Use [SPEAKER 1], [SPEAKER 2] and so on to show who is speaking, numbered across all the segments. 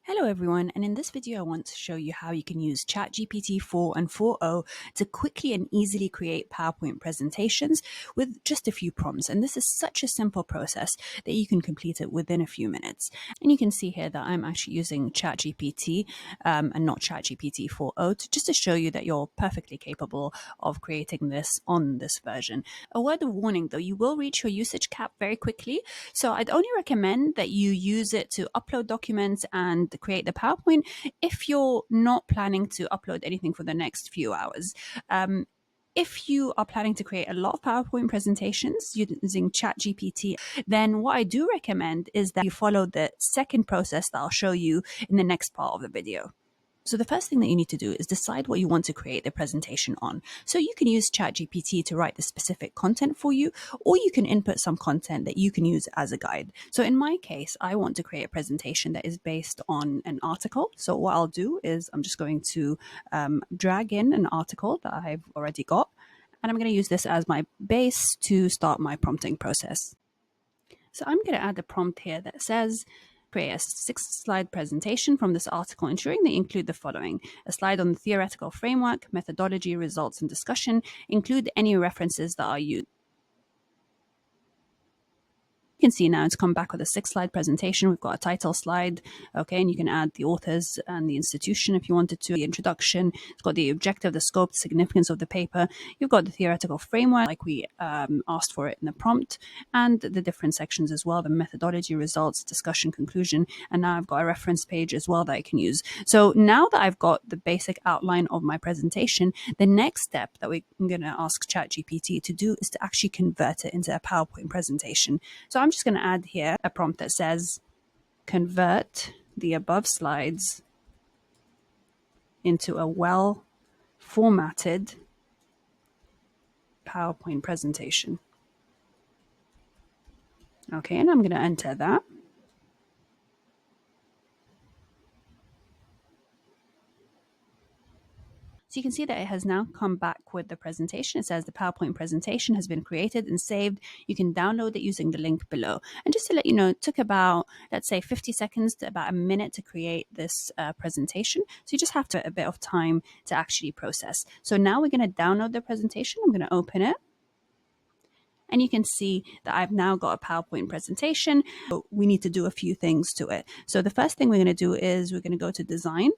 [SPEAKER 1] Hello everyone, and in this video I want to show you how you can use ChatGPT 4 and 4.0 to quickly and easily create PowerPoint presentations with just a few prompts. And this is such a simple process that you can complete it within a few minutes. And you can see here that I'm actually using ChatGPT and not ChatGPT 4.0 just to show you that you're perfectly capable of creating this on this version. A word of warning though, you will reach your usage cap very quickly. So I'd only recommend that you use it to upload documents and create the PowerPoint if you're not planning to upload anything for the next few hours. If you are planning to create a lot of PowerPoint presentations using ChatGPT, then what I do recommend is that you follow the second process that I'll show you in the next part of the video. So the first thing that you need to do is decide what you want to create the presentation on. So you can use ChatGPT to write the specific content for you, or you can input some content that you can use as a guide. So in my case, I want to create a presentation that is based on an article. So what I'll do is I'm just going to drag in an article that I've already got, and I'm going to use this as my base to start my prompting process. So I'm going to add a prompt here that says, create a 6-slide presentation from this article, ensuring they include the following: a slide on the theoretical framework, methodology, results, and discussion. Include any references that are used. You can see now it's come back with a 6-slide presentation. We've got a title slide, okay, and you can add the authors and the institution if you wanted to, the introduction. It's got the objective, the scope, the significance of the paper. You've got the theoretical framework, like we asked for it in the prompt, and the different sections as well, the methodology, results, discussion, conclusion, and now I've got a reference page as well that I can use. So now that I've got the basic outline of my presentation, the next step that I'm going to ask ChatGPT to do is to actually convert it into a PowerPoint presentation. So I'm just going to add here a prompt that says, convert the above slides into a well-formatted PowerPoint presentation. Okay, and I'm going to enter that. So you can see that it has now come back with the presentation. It says the PowerPoint presentation has been created and saved. You can download it using the link below. And just to let you know, it took about, let's say, 50 seconds to about a minute to create this presentation. So you just have to a bit of time to actually process. So now we're going to download the presentation. I'm going to open it. And you can see that I've now got a PowerPoint presentation. We need to do a few things to it. So the first thing we're going to do is we're going to go to design.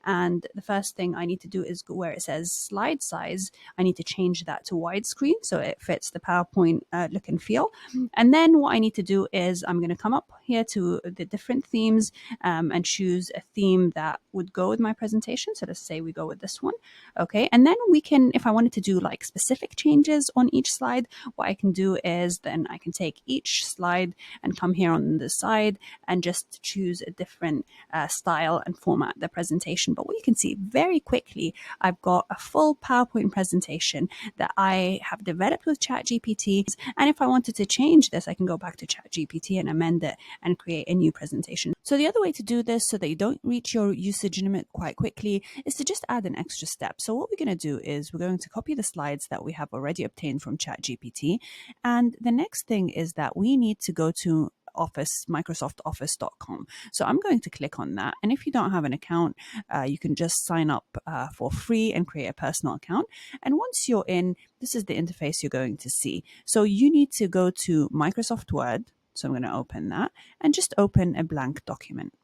[SPEAKER 1] And the first thing I need to do is go where it says slide size. I need to change that to widescreen so it fits the PowerPoint look and feel. And then what I need to do is I'm going to come up here to the different themes and choose a theme that would go with my presentation. So let's say we go with this one. Okay. And then we can, if I wanted to do like specific changes on each slide, what I can do is then I can take each slide and come here on the side and just choose a different style and format the presentation. But what you can see very quickly, I've got a full PowerPoint presentation that I have developed with ChatGPT. And if I wanted to change this, I can go back to ChatGPT and amend it and create a new presentation. So the other way to do this so that you don't reach your usage limit quite quickly is to just add an extra step. So what we're going to do is we're going to copy the slides that we have already obtained from ChatGPT. And the next thing is that we need to go to microsoftoffice.com. So I'm going to click on that. And if you don't have an account, you can just sign up for free and create a personal account. And once you're in, this is the interface you're going to see. So you need to go to Microsoft Word. So I'm going to open that and just open a blank document.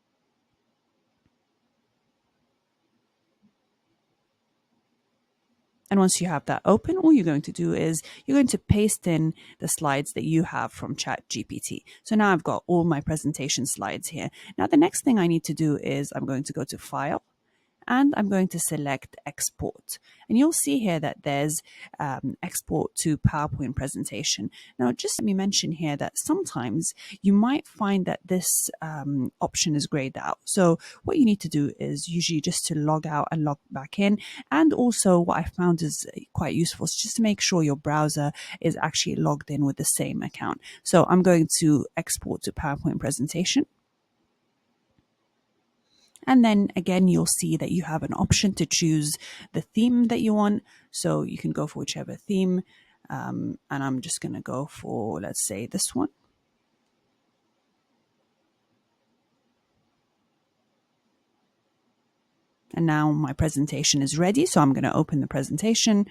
[SPEAKER 1] And once you have that open, all you're going to do is you're going to paste in the slides that you have from ChatGPT. So now I've got all my presentation slides here. Now the next thing I need to do is I'm going to go to File, and I'm going to select Export. And you'll see here that there's Export to PowerPoint presentation. Now, just let me mention here that sometimes you might find that this option is grayed out. So what you need to do is usually just to log out and log back in. And also what I found is quite useful is just to make sure your browser is actually logged in with the same account. So I'm going to Export to PowerPoint presentation. And then again, you'll see that you have an option to choose the theme that you want. So you can go for whichever theme. And I'm just going to go for, let's say, this one. And now my presentation is ready. So I'm going to open the presentation.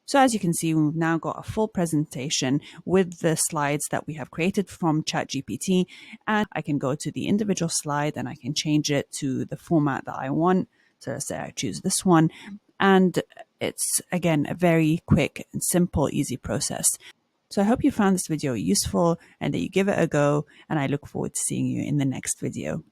[SPEAKER 1] So as you can see, we've now got a full presentation with the slides that we have created from ChatGPT. And I can go to the individual slide and I can change it to the format that I want. So let's say I choose this one. And it's, again, a very quick and simple, easy process. So I hope you found this video useful and that you give it a go. And I look forward to seeing you in the next video.